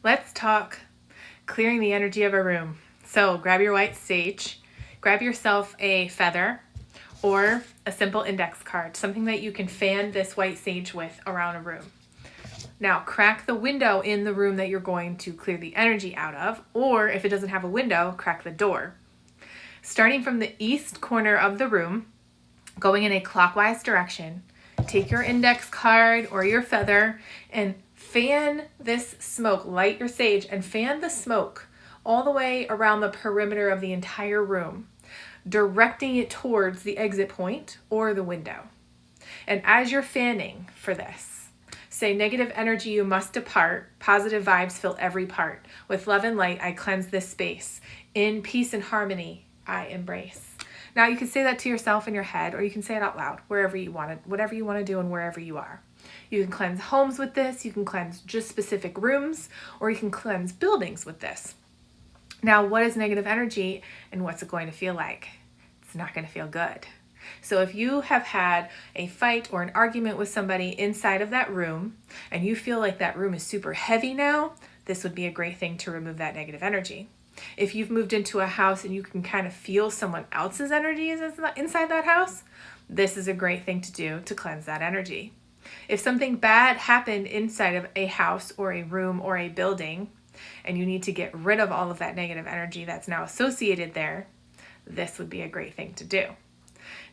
Let's talk clearing the energy of a room. So grab your white sage, grab yourself a feather or a simple index card, something that you can fan this white sage with around a room. Now crack the window in the room that you're going to clear the energy out of, or if it doesn't have a window, crack the door. Starting from the east corner of the room, going in a clockwise direction, take your index card or your feather and fan this smoke, light your sage and fan the smoke all the way around the perimeter of the entire room, directing it towards the exit point or the window. And as you're fanning for this, say, negative energy, you must depart. Positive vibes fill every part. With love and light, I cleanse this space. In peace and harmony, I embrace. Now you can say that to yourself in your head, or you can say it out loud, wherever you want it, whatever you want to do and wherever you are. You can cleanse homes with this, you can cleanse just specific rooms, or you can cleanse buildings with this. Now, what is negative energy and what's it going to feel like? It's not going to feel good. So if you have had a fight or an argument with somebody inside of that room and you feel like that room is super heavy now, this would be a great thing to remove that negative energy. If you've moved into a house and you can kind of feel someone else's energy is inside that house, this is a great thing to do to cleanse that energy. If something bad happened inside of a house or a room or a building and you need to get rid of all of that negative energy that's now associated there, this would be a great thing to do.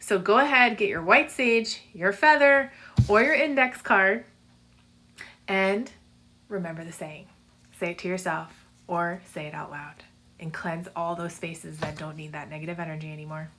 So go ahead, get your white sage, your feather, or your index card, and remember the saying. Say it to yourself or say it out loud and cleanse all those spaces that don't need that negative energy anymore.